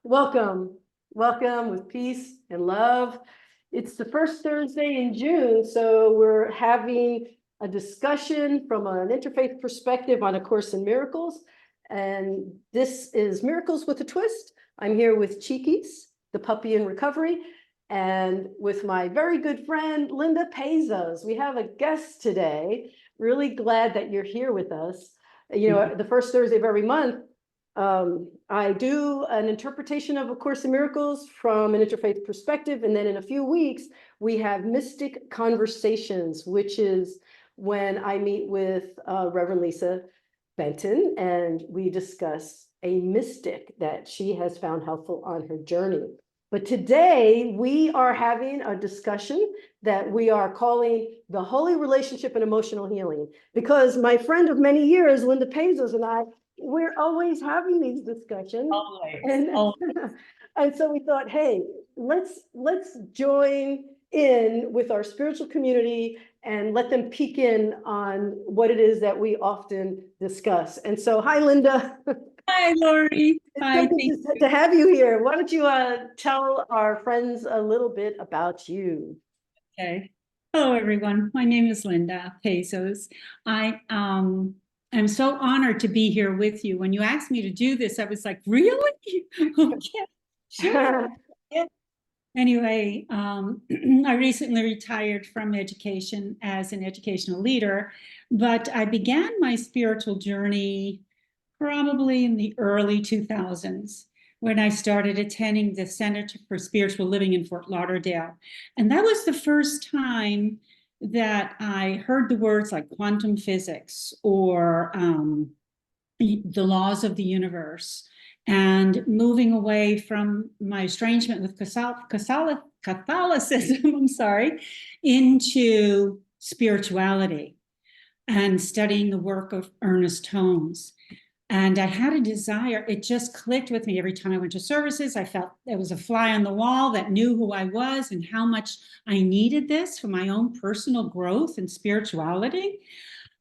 Welcome. Welcome with peace and love. It's the first Thursday in June, so we're having a discussion from an interfaith perspective on A Course in Miracles. And this is Miracles with a Twist. I'm here with Cheekies, the puppy in recovery, and with my very good friend, Linda Pazos. We have a guest today. Really glad that you're here with us. You know, the first Thursday of every month, I do an interpretation of A Course in Miracles from an interfaith perspective. And then in a few weeks, we have Mystic Conversations, which is when I meet with Reverend Lisa Benton, and we discuss a mystic that she has found helpful on her journey. But today we are having a discussion that we are calling the Holy Relationship and Emotional Healing, because my friend of many years, Linda Pazos, and I, we're always having these discussions. Always. And so we thought, hey, let's join in with our spiritual community and let them peek in on what it is that we often discuss. And so, hi, Linda. Hi, Lori. Hi, It's so good to have you here. Why don't you tell our friends a little bit about you? Okay. Hello, everyone. My name is Linda Pazos. I'm so honored to be here with you. When you asked me to do this, I was like, really? Okay, sure. Yeah. Anyway, I recently retired from education as an educational leader, but I began my spiritual journey probably in the early 2000s when I started attending the Center for Spiritual Living in Fort Lauderdale. And that was the first time that I heard the words like quantum physics or the laws of the universe, and moving away from my estrangement with Catholicism, I'm sorry, into spirituality and studying the work of Ernest Holmes. And I had a desire, it just clicked with me every time I went to services. I felt there was a fly on the wall that knew who I was and how much I needed this for my own personal growth and spirituality.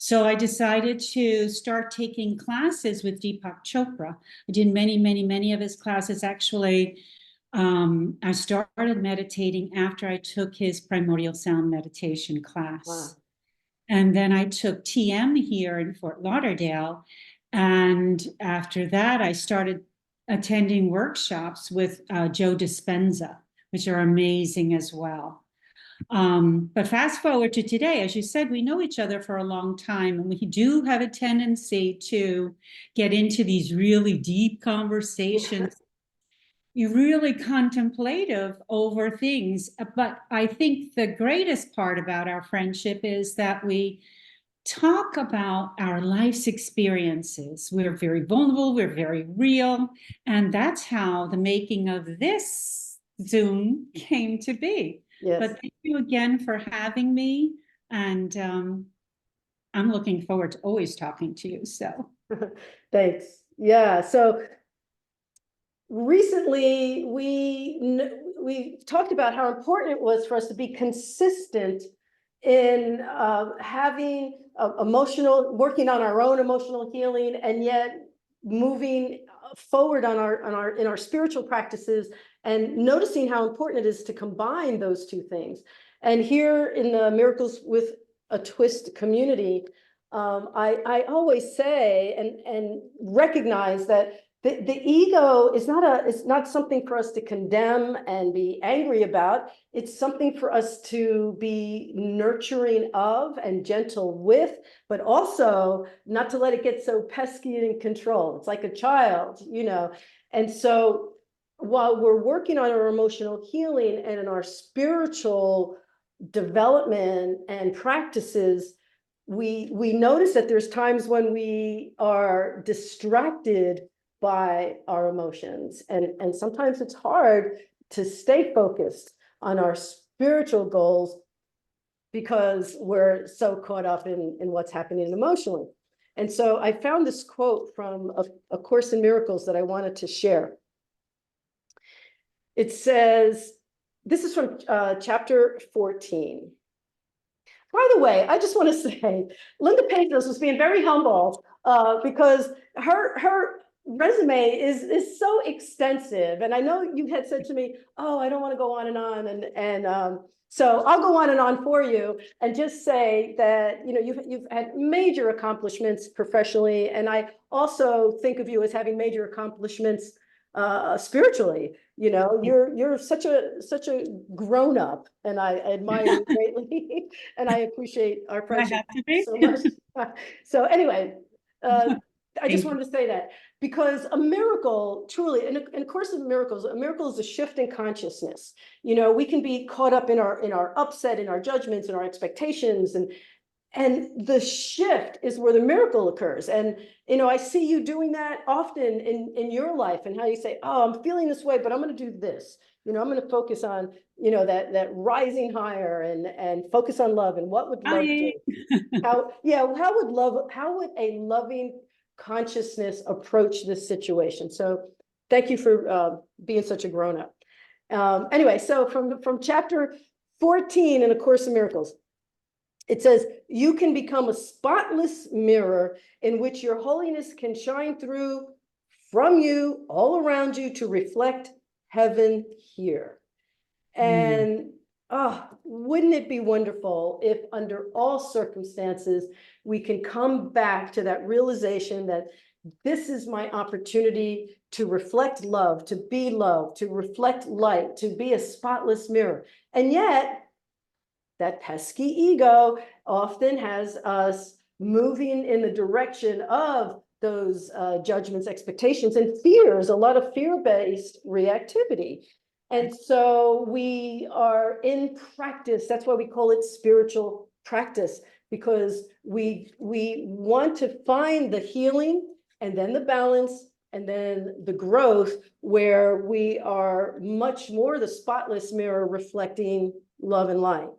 So I decided to start taking classes with Deepak Chopra. I did many of his classes. Actually, I started meditating after I took his primordial sound meditation class. Wow. And then I took TM here in Fort Lauderdale. And after that, I started attending workshops with Joe Dispenza, which are amazing as well. But fast forward to today, as you said, we know each other for a long time, and we do have a tendency to get into these really deep conversations. You're really contemplative over things. But I think the greatest part about our friendship is that we talk about our life's experiences. We're very vulnerable, we're very real, and that's how the making of this Zoom came to be. Yes. But thank you again for having me, and I'm looking forward to always talking to you. So Thanks. Yeah. So recently we talked about how important it was for us to be consistent in having working on our own emotional healing, and yet moving forward on our spiritual practices, and noticing how important it is to combine those two things. And here in the Miracles with a Twist community, I always say and recognize that the ego is not something for us to condemn and be angry about. It's something for us to be nurturing of and gentle with, but also not to let it get so pesky and in control. It's like a child, you know. And so while we're working on our emotional healing and in our spiritual development and practices, we notice that there's times when we are distracted by our emotions, and sometimes it's hard to stay focused on our spiritual goals because we're so caught up in what's happening emotionally. And so I found this quote from A Course in Miracles that I wanted to share. It says, this is from chapter 14. By the way, I just want to say, Linda Pazos was being very humble because her resume is so extensive. And I know you had said to me, oh, I don't want to go on and on. And so I'll go on and on for you and just say that, you know, you've had major accomplishments professionally. And I also think of you as having major accomplishments spiritually. You know, you're such a grown up, and I admire you greatly, and I appreciate our Do I friendship have to be? so much. So anyway, I just wanted to say that because a miracle truly, in a course of miracles, a miracle is a shift in consciousness. You know, we can be caught up in our upset, in our judgments, in our expectations, and the shift is where the miracle occurs. And, you know, I see you doing that often in your life, and how you say, oh, I'm feeling this way, but I'm going to do this. You know, I'm going to focus on, you know, that rising higher and focus on love. And what would love do? How would a loving consciousness approach this situation? So thank you for being such a grown-up. Anyway, so from chapter 14 in A Course in Miracles, it says, you can become a spotless mirror in which your holiness can shine through from you all around you to reflect heaven here. And wouldn't it be wonderful if under all circumstances, we can come back to that realization that this is my opportunity to reflect love, to be love, to reflect light, to be a spotless mirror. And yet, that pesky ego often has us moving in the direction of those judgments, expectations, and fears, a lot of fear-based reactivity. And so we are in practice. That's why we call it spiritual practice, because we want to find the healing and then the balance and then the growth, where we are much more the spotless mirror reflecting love and light.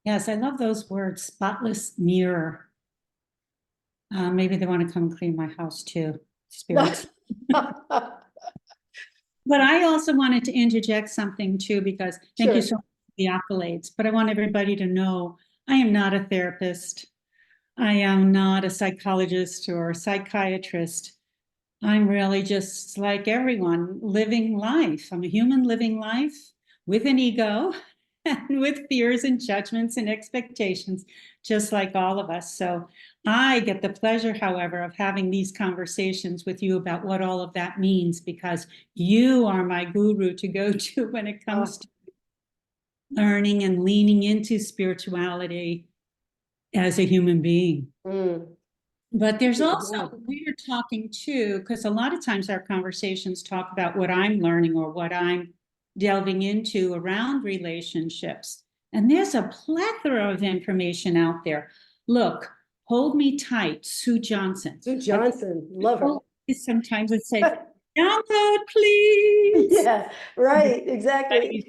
Yes, I love those words, spotless mirror. Maybe they want to come clean my house too, spirits. But I also wanted to interject something too, because thank you so much for the accolades, but I want everybody to know I am not a therapist. I am not a psychologist or a psychiatrist. I'm really just like everyone, living life. I'm a human living life with an ego and with fears and judgments and expectations, just like all of us. So I get the pleasure, however, of having these conversations with you about what all of that means, because you are my guru to go to when it comes to learning and leaning into spirituality as a human being. But there's also, we are talking too, because a lot of times our conversations talk about what I'm learning or what I'm delving into around relationships. And there's a plethora of information out there. Look, Hold Me Tight, Sue Johnson. Sue Johnson, love her. Sometimes it says, download, please. Yeah, right, exactly.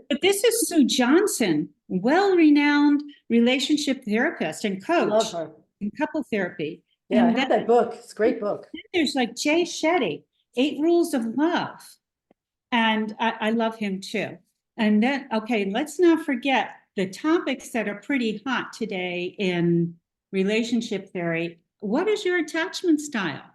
But this is Sue Johnson, well-renowned relationship therapist and coach. Love her. In couple therapy. Yeah, and I have that book. It's a great book. There's like Jay Shetty, 8 Rules of Love. And I love him too. And then, okay, let's not forget the topics that are pretty hot today in relationship theory. What is your attachment style?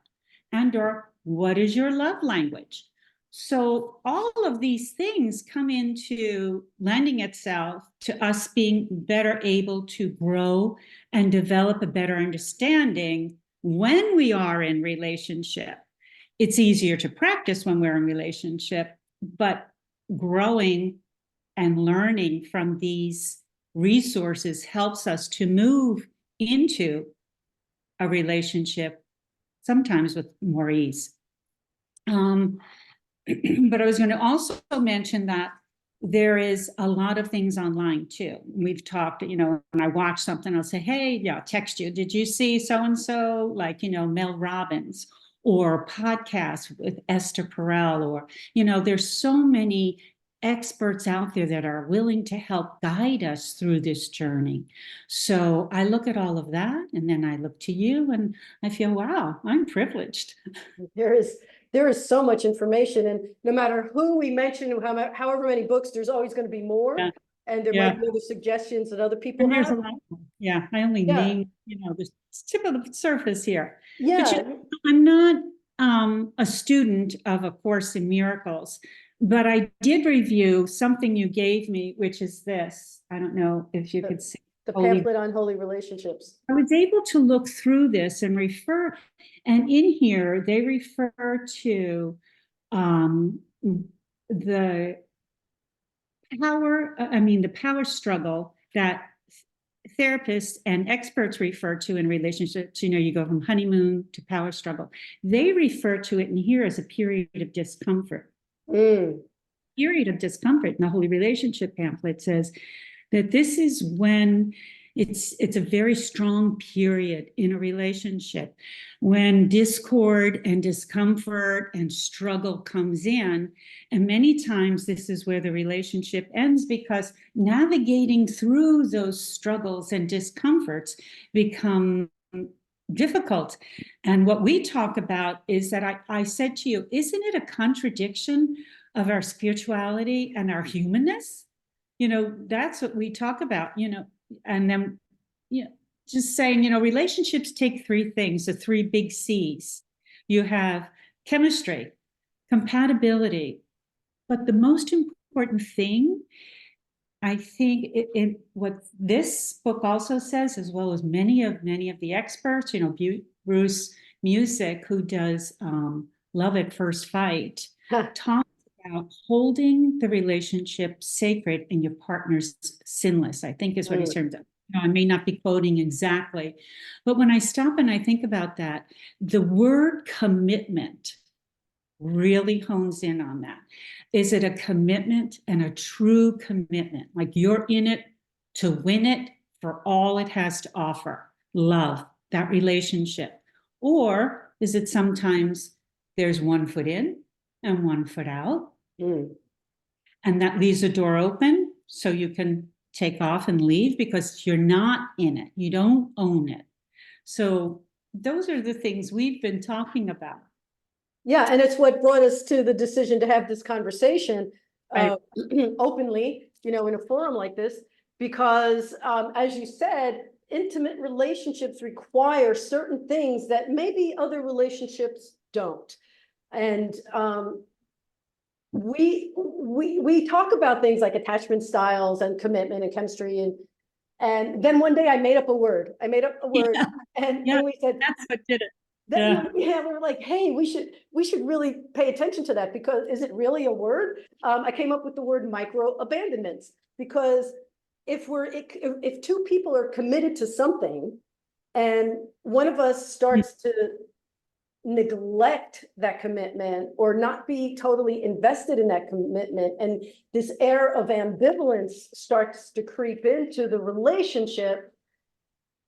And or what is your love language? So all of these things come into lending itself to us being better able to grow and develop a better understanding when we are in relationship. It's easier to practice when we're in relationship, but growing and learning from these resources helps us to move into a relationship, sometimes with more ease. But I was going to also mention that there is a lot of things online too. We've talked, you know, when I watch something, I'll say, hey, yeah, I'll text you. Did you see so-and-so? Like, you know, Mel Robbins, or podcasts with Ester Perel, or, you know, there's so many experts out there that are willing to help guide us through this journey. So I look at all of that, and then I look to you and I feel, wow, I'm privileged. There is so much information, and no matter who we mention, however many books, there's always going to be more. And there might be other suggestions that other people have. There's a lot more. Yeah, I only name, you know, tip of the surface here. But Yeah, I'm not a student of A Course in Miracles, but I did review something you gave me, which is this. I don't know if you could see. the Holy, pamphlet on holy relationships. I was able to look through this and refer, and in here they refer to the the power struggle that therapists and experts refer to in relationships. You go from honeymoon to power struggle. They refer to it in here as a period of discomfort. Period of discomfort. And the Holy Relationship pamphlet says that this is when it's a very strong period in a relationship when discord and discomfort and struggle comes in. And many times this is where the relationship ends, because navigating through those struggles and discomforts become difficult. And what we talk about is that I said to you, isn't it a contradiction of our spirituality and our humanness? That's what we talk about, and then, just saying, relationships take three things, the three big C's. You have chemistry, compatibility, but the most important thing, I think, in what this book also says, as well as many of the experts, Bruce Muzik, who does Love at First Fight, talks about holding the relationship sacred and your partner's sinless, I think is what he's termed. I may not be quoting exactly, but when I stop and I think about that, the word commitment really hones in on that. Is it a commitment, and a true commitment? Like you're in it to win it for all it has to offer, love, that relationship? Or is it sometimes there's one foot in and one foot out? And that leaves a door open so you can take off and leave because you're not in it. You don't own it. So those are the things we've been talking about. Yeah, and it's what brought us to the decision to have this conversation openly, in a forum like this, because as you said, intimate relationships require certain things that maybe other relationships don't. And we talk about things like attachment styles and commitment and chemistry, and then one day I made up a word. And we said, that's what did it. We're like, hey, we should really pay attention to that, because is it really a word? I came up with the word micro abandonments, because if two people are committed to something and one of us starts to neglect that commitment or not be totally invested in that commitment, and this air of ambivalence starts to creep into the relationship,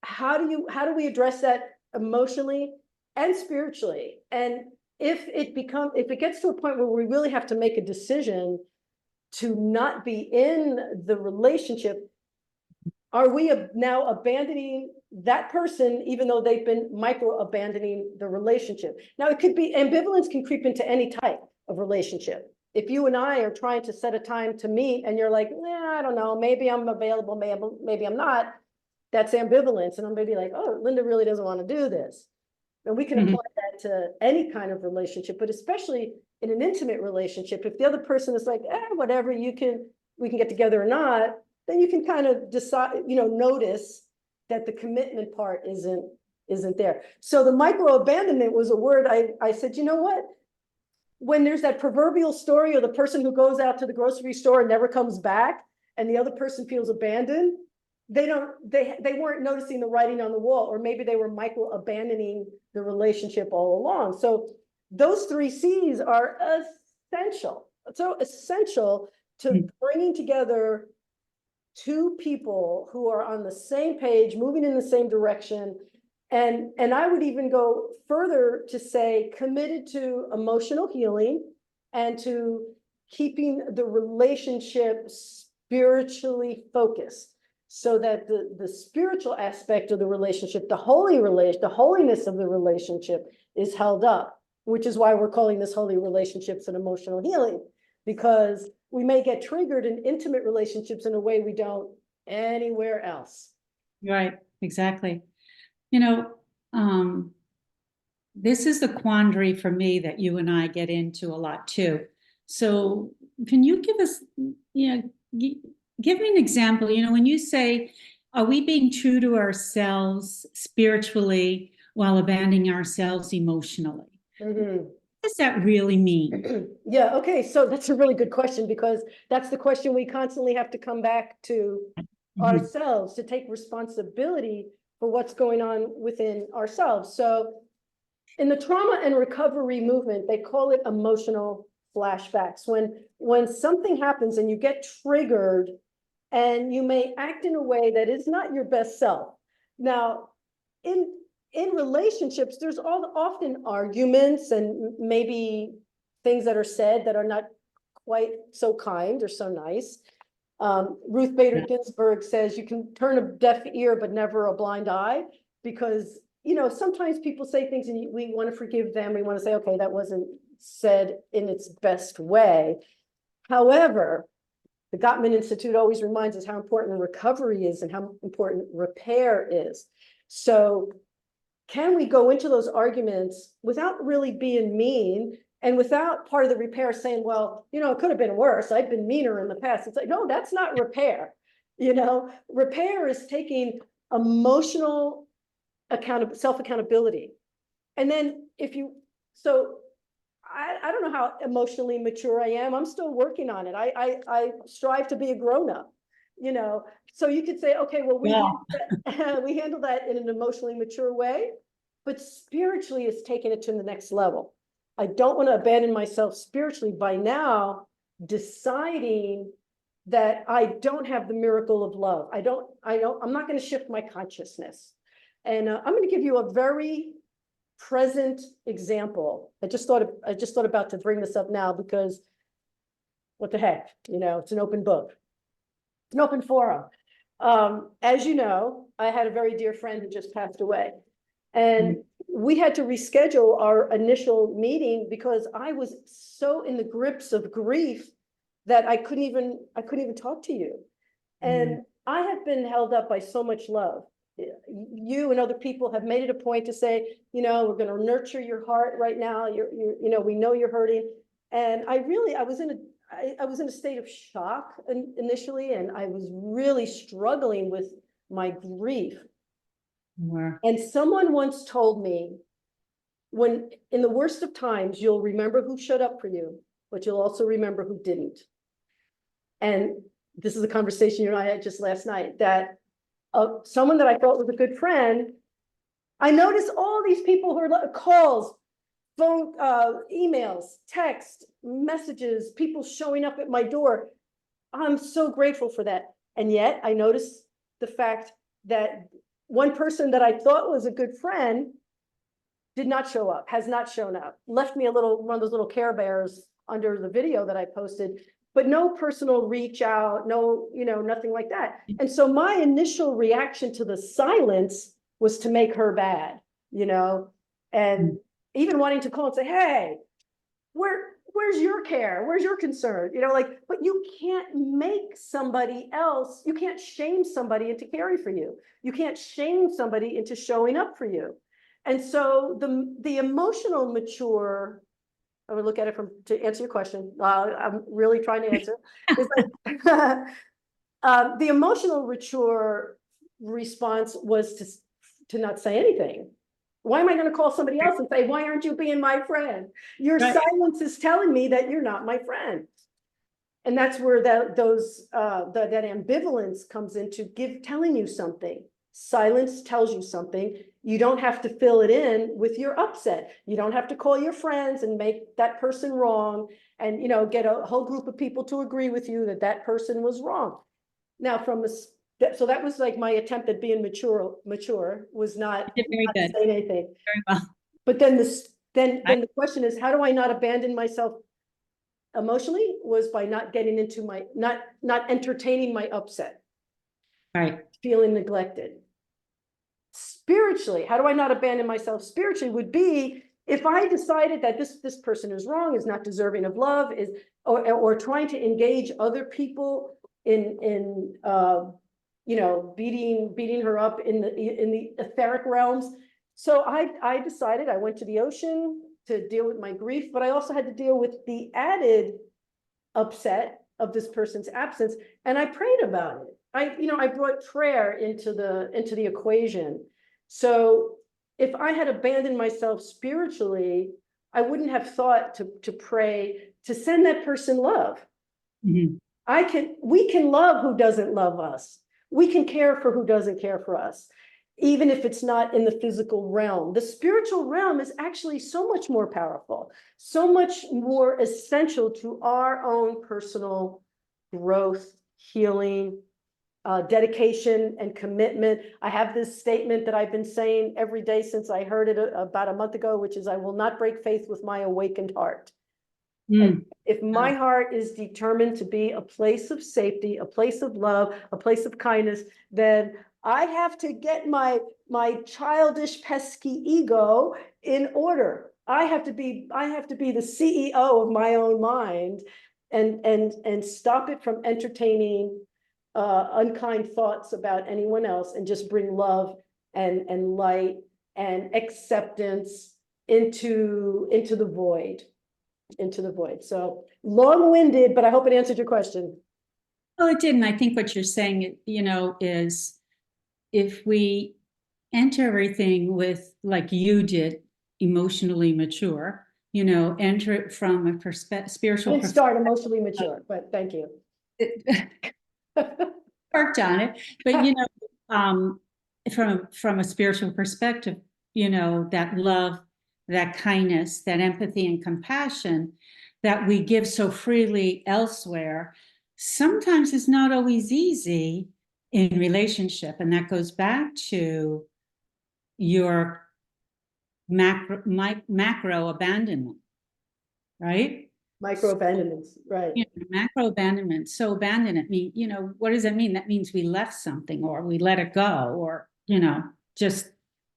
how do we address that emotionally and spiritually? And if it gets to a point where we really have to make a decision to not be in the relationship, are we now abandoning that person, even though they've been micro abandoning the relationship? Now, it could be, ambivalence can creep into any type of relationship. If you and I are trying to set a time to meet and you're like, I don't know, maybe I'm available, maybe I'm not, that's ambivalence. And I'm maybe like, oh, Linda really doesn't want to do this. And we can apply that to any kind of relationship, but especially in an intimate relationship, if the other person is like, whatever, we can get together or not, then you can kind of decide, notice that the commitment part isn't there. So the micro abandonment was a word I said, you know what? When there's that proverbial story of the person who goes out to the grocery store and never comes back, and the other person feels abandoned, they weren't noticing the writing on the wall, or maybe they were micro abandoning the relationship all along. So those three C's are essential. So essential to bringing together two people who are on the same page, moving in the same direction. And I would even go further to say committed to emotional healing and to keeping the relationship spiritually focused, so that the spiritual aspect of the relationship, the holiness of the relationship is held up, which is why we're calling this Holy Relationships and Emotional Healing, because we may get triggered in intimate relationships in a way we don't anywhere else. Right, exactly. You know, this is the quandary for me that you and I get into a lot too. So can you give us, give me an example, when you say, are we being true to ourselves spiritually while abandoning ourselves emotionally? Mhm. What does that really mean? Yeah, okay, so that's a really good question, because that's the question we constantly have to come back to ourselves, to take responsibility for what's going on within ourselves. So in the trauma and recovery movement, they call it emotional flashbacks. When something happens and you get triggered and you may act in a way that is not your best self. Now, in relationships, there's often arguments and maybe things that are said that are not quite so kind or so nice. Ruth Bader Ginsburg says you can turn a deaf ear, but never a blind eye, because, sometimes people say things and we want to forgive them. We want to say, okay, that wasn't said in its best way. However, the Gottman Institute always reminds us how important recovery is and how important repair is. So can we go into those arguments without really being mean, and without part of the repair saying, well, it could have been worse. I've been meaner in the past. It's like, no, that's not repair. Repair is taking emotional self-accountability. And then I don't know how emotionally mature I am. I'm still working on it. I strive to be a grown-up, so you could say, okay, well, we handle that in an emotionally mature way, but spiritually it's taking it to the next level. I don't want to abandon myself spiritually by now deciding that I don't have the miracle of love. I'm not going to shift my consciousness. And I'm going to give you a very present example. I just thought about to bring this up now, because what the heck, it's an open book. It's an open forum. As you know, I had a very dear friend who just passed away, and we had to reschedule our initial meeting because I was so in the grips of grief that I couldn't even talk to you. And I have been held up by so much love. You and other people have made it a point to say, we're going to nurture your heart right now. We know you're hurting. And I was in a state of shock initially, and I was really struggling with my grief. And someone once told me, when in the worst of times, you'll remember who showed up for you, but you'll also remember who didn't. And this is a conversation you and I had just last night, that someone that I thought was a good friend, I noticed all these people who are calls, phone, emails, text, messages, people showing up at my door. I'm so grateful for that. And yet I noticed the fact that one person that I thought was a good friend did not show up, has not shown up, left me one of those little Care Bears under the video that I posted, but no personal reach out, no, nothing like that. And so my initial reaction to the silence was to make her bad, and even wanting to call and say, hey, where's your care? Where's your concern? But you can't make somebody else, you can't shame somebody into caring for you. You can't shame somebody into showing up for you. And so the emotional mature, I would look at it to answer your question. I'm really trying to answer. The emotional mature response was to not say anything. Why am I going to call somebody else and say, why aren't you being my friend? Your silence is telling me that you're not my friend. And that's where that ambivalence comes into telling you something. Silence tells you something. You don't have to fill it in with your upset. You don't have to call your friends and make that person wrong and, get a whole group of people to agree with you that person was wrong. Now, so that was like my attempt at being mature was not saying anything. Very well. But then the question is, how do I not abandon myself emotionally? Was by not getting into not entertaining my upset. Right. Feeling neglected. Spiritually, how do I not abandon myself spiritually would be if I decided that this person is wrong, is not deserving of love, or trying to engage other people in beating her up in the etheric realms. So I decided I went to the ocean to deal with my grief, but I also had to deal with the added upset of this person's absence. And I prayed about it. I brought prayer into the equation. So if I had abandoned myself spiritually, I wouldn't have thought to pray to send that person love. Mhm. We can love who doesn't love us. We can care for who doesn't care for us, even if it's not in the physical realm. The spiritual realm is actually so much more powerful, so much more essential to our own personal growth, healing, dedication, and commitment. I have this statement that I've been saying every day since I heard it about a month ago, which is, I will not break faith with my awakened heart. And if my heart is determined to be a place of safety, a place of love, a place of kindness, then I have to get my childish, pesky ego in order. I have to be the CEO of my own mind and stop it from entertaining unkind thoughts about anyone else, and just bring love and light and acceptance into the void. So long-winded, but I hope it answered your question. Well, it did. And I think what you're saying, is if we enter everything with, like you did, emotionally mature, enter it from a spiritual I didn't start emotionally mature, but thank you. Worked on it, but from a spiritual perspective, that love, that kindness, that empathy and compassion that we give so freely elsewhere, sometimes it's not always easy in relationship. And that goes back to your macro abandonment, right? Micro abandonments, right? Macro abandonment. So abandonment what does that mean? That means we left something, or we let it go, or just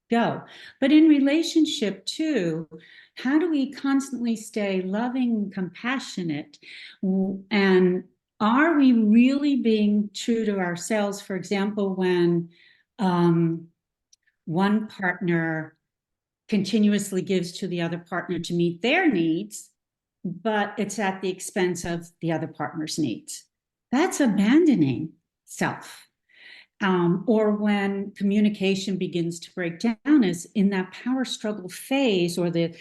go. But in relationship too, how do we constantly stay loving, compassionate, and are we really being true to ourselves? For example, when one partner continuously gives to the other partner to meet their needs, but it's at the expense of the other partner's needs. That's abandoning self. Or when communication begins to break down, is in that power struggle phase, or the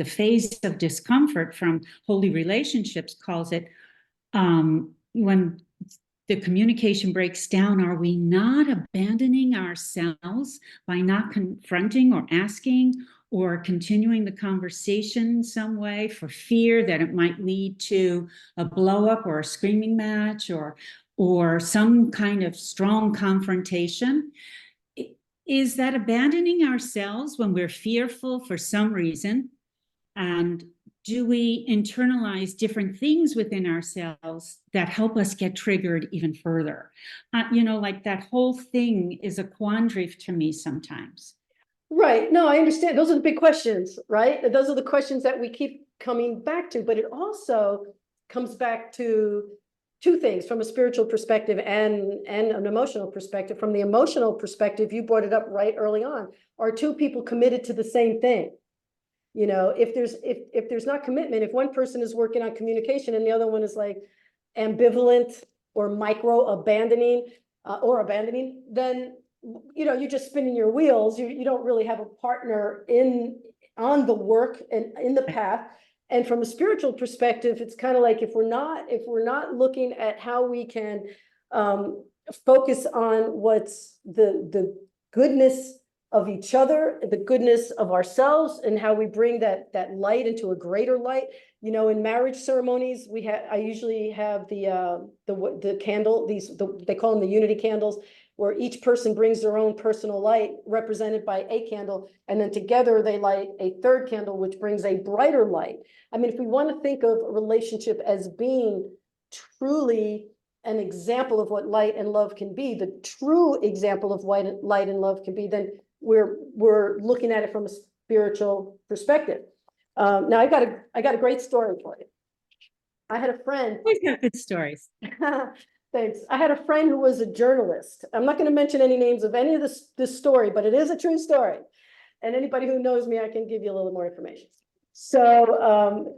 phase of discomfort from holy relationships calls it, when the communication breaks down, are we not abandoning ourselves by not confronting or asking or continuing the conversation in some way, for fear that it might lead to a blow up or a screaming match or some kind of strong confrontation? Is that abandoning ourselves when we're fearful for some reason? And do we internalize different things within ourselves that help us get triggered even further? Like that whole thing is a quandary to me sometimes. Right. No, I understand. Those are the big questions, right? Those are the questions that we keep coming back to, but it also comes back to two things, from a spiritual perspective and an emotional perspective. From the emotional perspective, you brought it up right early on. Are two people committed to the same thing? If there's not commitment, if one person is working on communication and the other one is like ambivalent or micro abandoning or abandoning, then you're just spinning your wheels. You don't really have a partner on the work and in the path. And from a spiritual perspective, it's kind of like, if we're not looking at how we can focus on what's the goodness of each other, the goodness of ourselves, and how we bring that light into a greater light. In marriage ceremonies, I usually have the candle, they call them the unity candles, where each person brings their own personal light represented by a candle, and then together they light a third candle, which brings a brighter light. I mean, if we want to think of a relationship as being truly an example of what light and love can be, the true example of what light and love can be, then we're looking at it from a spiritual perspective. Now I got a great story for you. I had a friend Always have good stories. Thanks. I had a friend who was a journalist. I'm not going to mention any names of any of this story, but it is a true story. And anybody who knows me, I can give you a little more information. So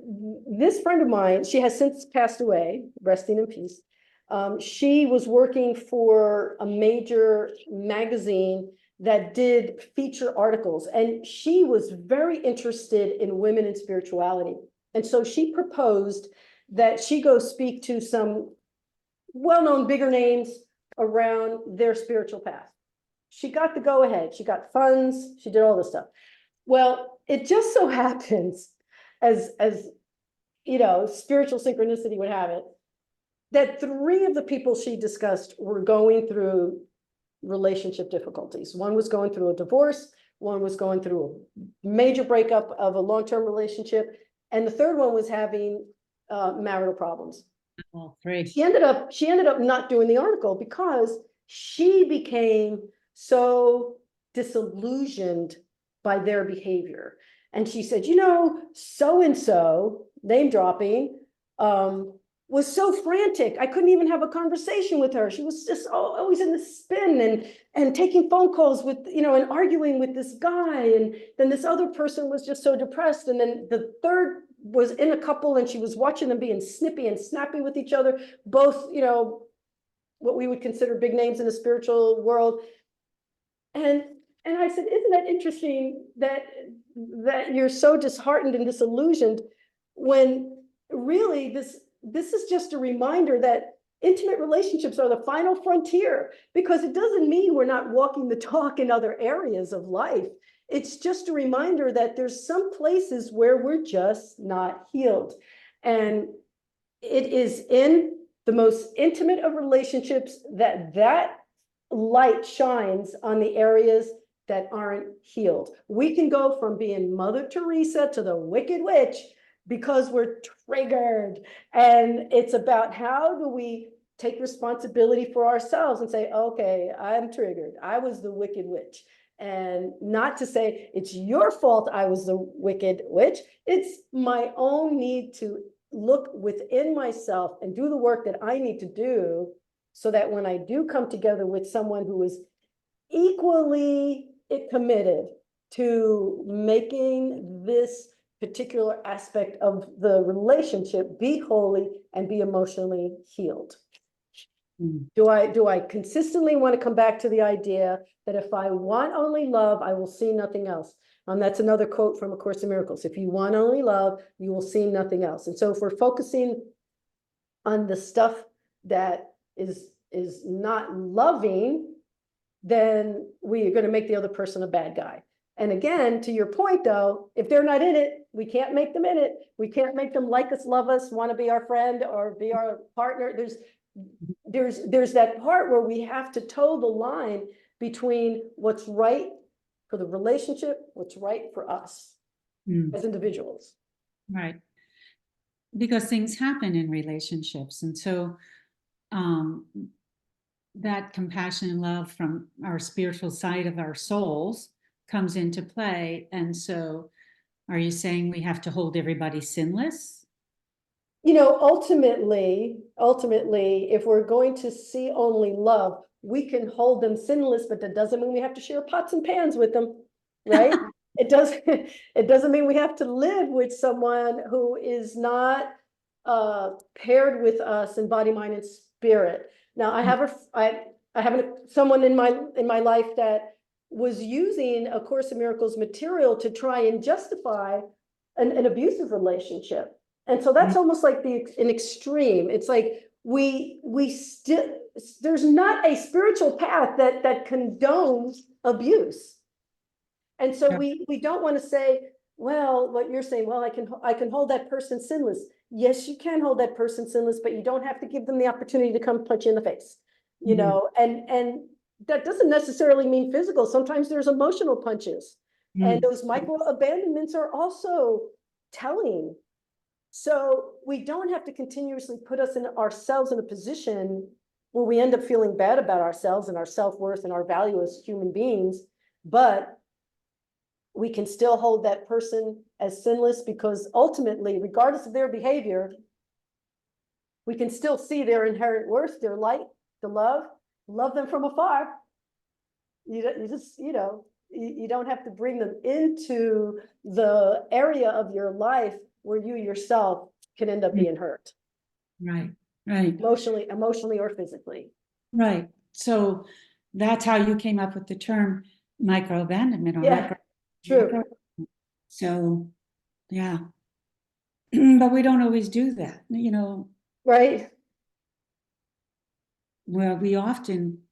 this friend of mine, she has since passed away, resting in peace. She was working for a major magazine that did feature articles, and she was very interested in women and spirituality. And so she proposed that she go speak to some well-known bigger names around their spiritual path. She got the go-ahead. She got funds. She did all this stuff. Well, it just so happens, as you know, spiritual synchronicity would have it, that 3 of the people she discussed were going through relationship difficulties. One was going through a divorce, one was going through a major breakup of a long-term relationship, and the third one was having marital problems. All 3. She ended up not doing the article because she became so disillusioned by their behavior. And she said, you know, so-and-so, name dropping, was so frantic. I couldn't even have a conversation with her. She was just always in the spin and taking phone calls with, you know, and arguing with this guy. And then this other person was just so depressed. And then the third was in a couple, and she was watching them being snippy and snappy with each other, both, you know, what we would consider big names in the spiritual world. And I said, isn't that interesting that you're so disheartened and disillusioned, when really this is just a reminder that intimate relationships are the final frontier, because it doesn't mean we're not walking the talk in other areas of life. It's just a reminder that there's some places where we're just not healed. And it is in the most intimate of relationships that light shines on the areas that aren't healed. We can go from being Mother Teresa to the Wicked Witch because we're triggered. And it's about, how do we take responsibility for ourselves and say, okay, I'm triggered. I was the Wicked Witch. And not to say it's your fault I was the Wicked Witch. It's my own need to look within myself and do the work that I need to do, so that when I do come together with someone who is equally committed to making this particular aspect of the relationship be holy and be emotionally healed. Do I consistently want to come back to the idea that if I want only love, I will see nothing else? That's another quote from A Course in Miracles. If you want only love, you will see nothing else. And so if we're focusing on the stuff that is not loving, then we are going to make the other person a bad guy. And again, to your point though, if they're not in it, we can't make them in it. We can't make them like us, love us, want to be our friend or be our partner. There's that part where we have to toe the line between what's right for the relationship, what's right for us as individuals. Right. Because things happen in relationships. And so that compassion and love from our spiritual side of our souls comes into play. And so are you saying we have to hold everybody sinless? You know, ultimately, if we're going to see only love, we can hold them sinless, but that doesn't mean we have to share pots and pans with them, right? It doesn't mean we have to live with someone who is not paired with us in body, mind, and spirit. Now, I have someone in my life that was using A Course in Miracles material to try and justify an abusive relationship. And so that's almost like an extreme. It's like we still, there's not a spiritual path that condones abuse. And so we don't want to say, well, what you're saying, well, I can hold that person sinless. Yes, you can hold that person sinless, but you don't have to give them the opportunity to come punch you in the face, you know, and that doesn't necessarily mean physical. Sometimes there's emotional punches, and those micro abandonments are also telling. So we don't have to continuously put ourselves in a position where we end up feeling bad about ourselves and our self-worth and our value as human beings, but we can still hold that person as sinless, because ultimately, regardless of their behavior, we can still see their inherent worth, their light, the love them from afar. You just, you don't have to bring them into the area of your life where you yourself can end up being hurt. Right, right, Emotionally or physically. right. So that's how you came up with the term micro abandonment or Yeah, true. So, yeah. But we don't always do that, Right. where we often,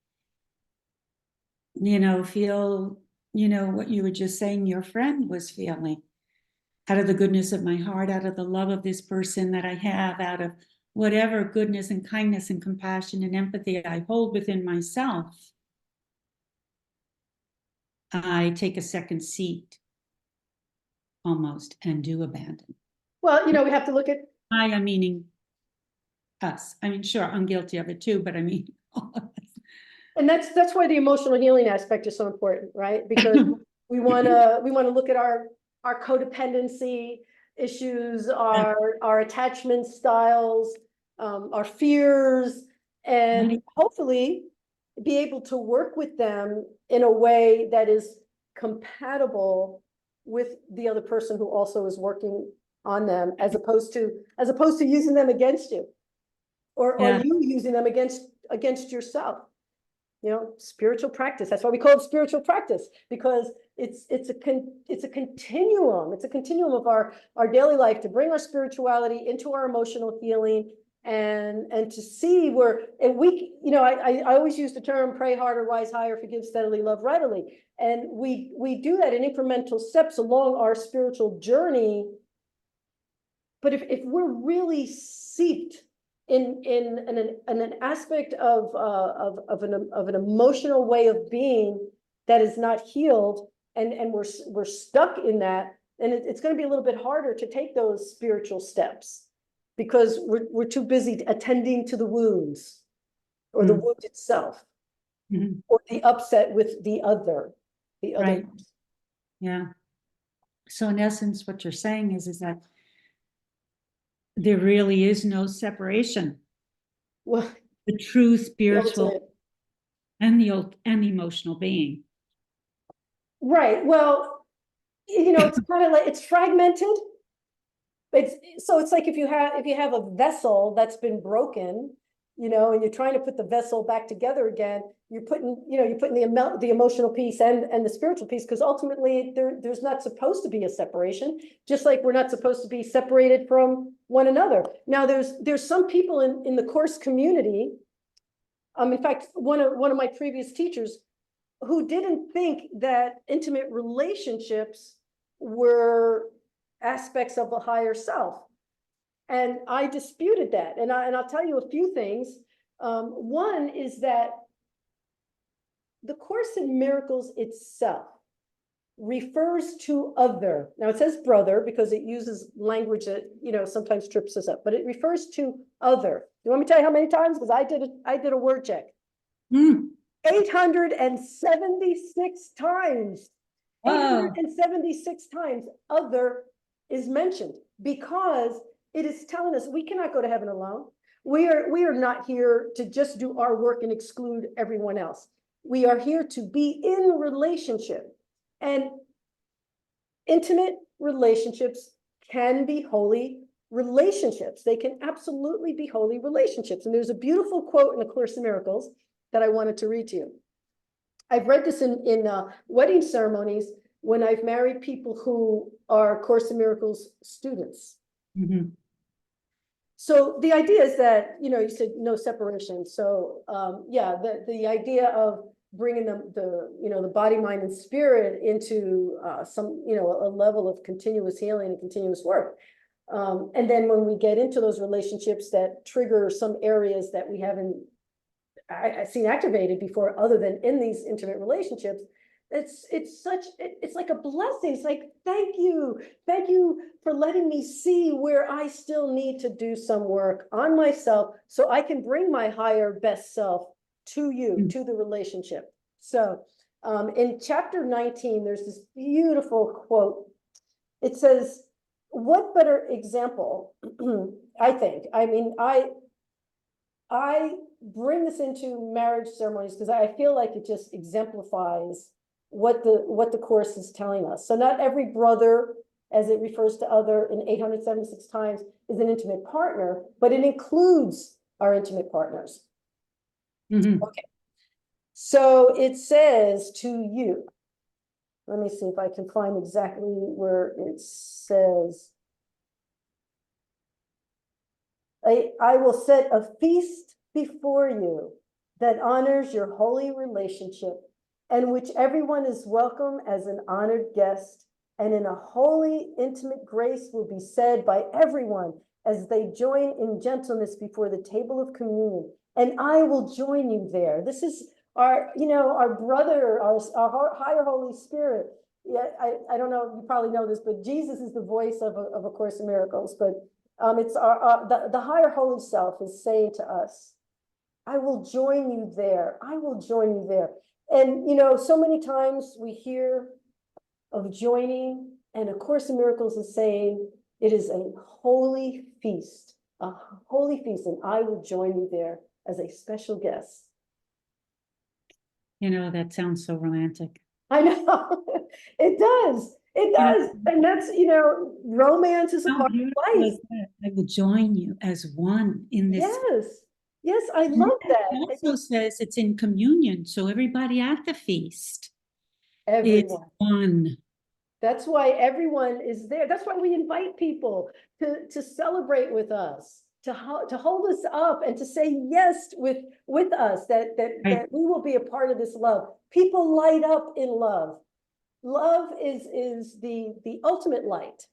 feel, what you were just saying your friend was feeling. Out of the goodness of my heart, out of the love of this person that I have, out of whatever goodness and kindness and compassion and empathy I hold within myself, I take a second seat almost and do abandon. Well, we have to look at. I'm meaning us. I mean, sure, I'm guilty of it too, but I mean, all of us. And that's why the emotional healing aspect is so important, right? Because we want to look at our codependency issues, our attachment styles, our fears, and Right. hopefully be able to work with them in a way that is compatible with the other person who also is working on them, as opposed to using them against you, or Yeah. you using them against yourself. Spiritual practice. That's why we call it spiritual practice, because it's a continuum. It's a continuum of our daily life to bring our spirituality into our emotional healing, and to see where, and we, I always use the term pray harder, rise higher, forgive steadily, love readily. And we do that in incremental steps along our spiritual journey. But if we're really seeped in an aspect of an emotional way of being that is not healed, and we're stuck in that, then it's going to be a little bit harder to take those spiritual steps, because we're too busy attending to the wounds, or the wound itself, or the upset with the other. Right. Yeah. So in essence, what you're saying is that there really is no separation. Well, The true spiritual ultimate. and the emotional being. Right. Well, it's kind of like, it's fragmented. It's like if you have a vessel that's been broken, and you're trying to put the vessel back together again, you're putting the emotional piece and the spiritual piece, because ultimately there's not supposed to be a separation, just like we're not supposed to be separated from one another. Now there's some people in the course community, in fact, one of my previous teachers, who didn't think that intimate relationships were aspects of the higher self. And I disputed that. And I'll tell you a few things. One is that the Course in Miracles itself refers to other. Now it says brother because it uses language that, sometimes trips us up, but it refers to other. You want me to tell you how many times? Because I did a word check. 876 times. 876 times other is mentioned, because it is telling us we cannot go to heaven alone. We are not here to just do our work and exclude everyone else. We are here to be in relationship, and intimate relationships can be holy relationships. They can absolutely be holy relationships. And there's a beautiful quote in the Course in Miracles that I wanted to read to you. I've read this in wedding ceremonies when I've married people who are Course in Miracles students. So the idea is that, you said no separation. So the idea of bringing the body, mind, and spirit into some, a level of continuous healing and continuous work. And then when we get into those relationships that trigger some areas that we haven't I've seen activated before, other than in these intimate relationships, it's like a blessing. It's like, thank you for letting me see where I still need to do some work on myself, so I can bring my higher best self to you, to the relationship. So in chapter 19, there's this beautiful quote. It says, what better example, I think, I bring this into marriage ceremonies because I feel like it just exemplifies what the Course is telling us. So not every brother, as it refers to other in 876 times, is an intimate partner, but it includes our intimate partners. Mhm. Okay. So it says to you, let me see if I can find exactly where it says, I will set a feast before you that honors your holy relationship, and which everyone is welcome as an honored guest, and in a holy, intimate grace will be said by everyone as they join in gentleness before the table of communion. And I will join you there. This is our, our brother, our higher Holy Spirit. Yeah, I don't know, you probably know this, but Jesus is the voice of A Course in Miracles, but it's the higher holy self is saying to us, I will join you there. I will join you there. And, so many times we hear of joining, and A Course in Miracles is saying it is a holy feast, and I will join you there as a special guest. That sounds so romantic. I know, it does. It does. And that's, romance is a part of life. I will join you as one in this. Yes. Yes, I love that. It also says it's in communion, so everybody at the feast is Everyone. one. That's why everyone is there. That's why we invite people to celebrate with us, to hold us up and to say yes with us, that Right. we will be a part of this love. People light up in love. Love is the ultimate light.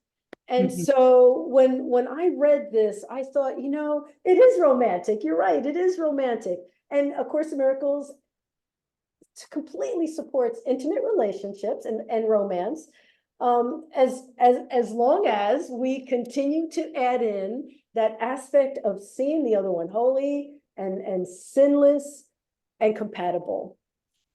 And Mhm. so when I read this, I thought, it is romantic. You're right, it is romantic. And A Course in Miracles completely supports intimate relationships and romance, as long as we continue to add in that aspect of seeing the other one holy and sinless and compatible.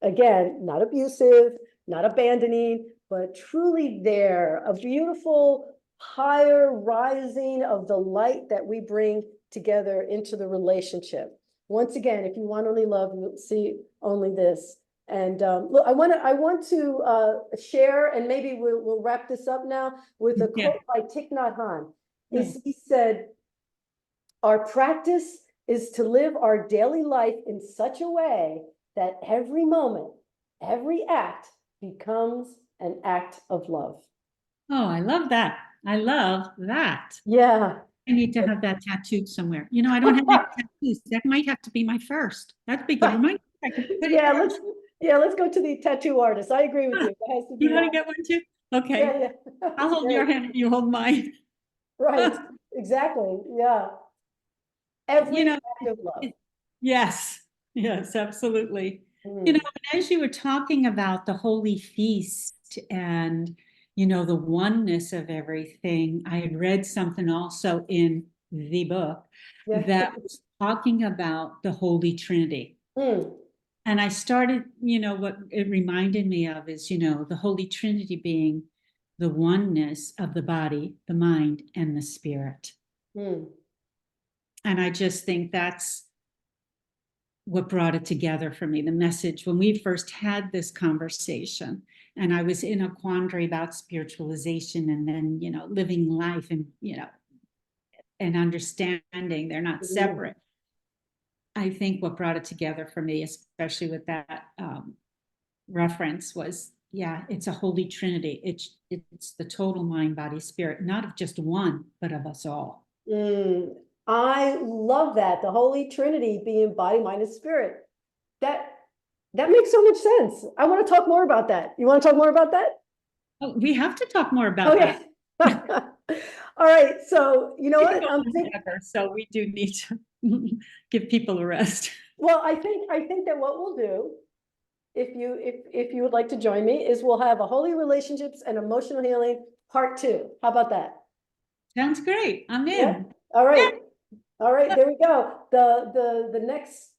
Again, not abusive, not abandoning, but truly there, a beautiful higher rising of the light that we bring together into the relationship. Once again, if you want only love, you'll see only this. And look, I want to share, and maybe we'll wrap this up now with a Yeah. quote by Thich Nhat Hanh. Yeah. He said, "Our practice is to live our daily life in such a way that every moment, every act becomes an act of love." Oh, I love that. I love that. Yeah. I need to have that tattooed somewhere. I don't have any tattoos. That might have to be my first. That'd be good. Remind me, I can put it Yeah, first. let's go to the tattoo artist. I agree with you. It has to be. You want to get one too? Okay. Yeah, yeah. I'll hold your hand and you hold mine. Right, exactly. Yeah. Every You know, act of love. yes, yes, absolutely. Mm. As you were talking about the holy feast and, the oneness of everything, I had read something also in the book Yeah. that was talking about the Holy Trinity. Mm. And I started, what it reminded me of is, the Holy Trinity being the oneness of the body, the mind, and the spirit. Mm. And I just think that's what brought it together for me. The message when we first had this conversation, and I was in a quandary about spiritualization and then, living life and, and understanding they're not Mm. separate. I think what brought it together for me, especially with that reference, was it's a holy trinity. It's the total mind, body, spirit, not of just one, but of us all. Mm. I love that. The Holy Trinity being body, mind, and spirit. That makes so much sense. I want to talk more about that. You want to talk more about that? Oh, we have to talk more about that. All right. So you know We what? can go on forever, so we do need to give people a rest. Well, I think that what we'll do, if you would like to join me, is we'll have a holy relationships and emotional healing part 2. How about that? Sounds great. I'm Yeah. in. All right. Yeah. All right. There we go. The next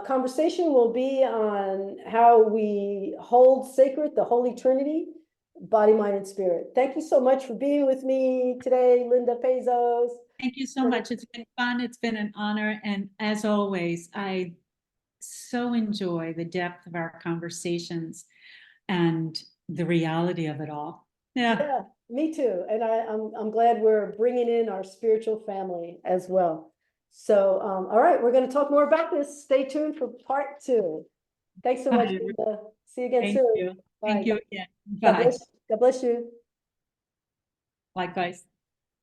conversation will be on how we hold sacred the Holy Trinity, body, mind, and spirit. Thank you so much for being with me today, Linda Pazos. Thank you so much. It's been fun. It's been an honor. And as always, I so enjoy the depth of our conversations and the reality of it all. Yeah. Yeah, me too. And I'm glad we're bringing in our spiritual family as well. So, all right, we're going to talk more about this. Stay tuned for part 2. Thanks so much, Bye. Linda. See you again Thank soon. you. Bye. Thank you again. God Bye. bless. God bless you. Likewise.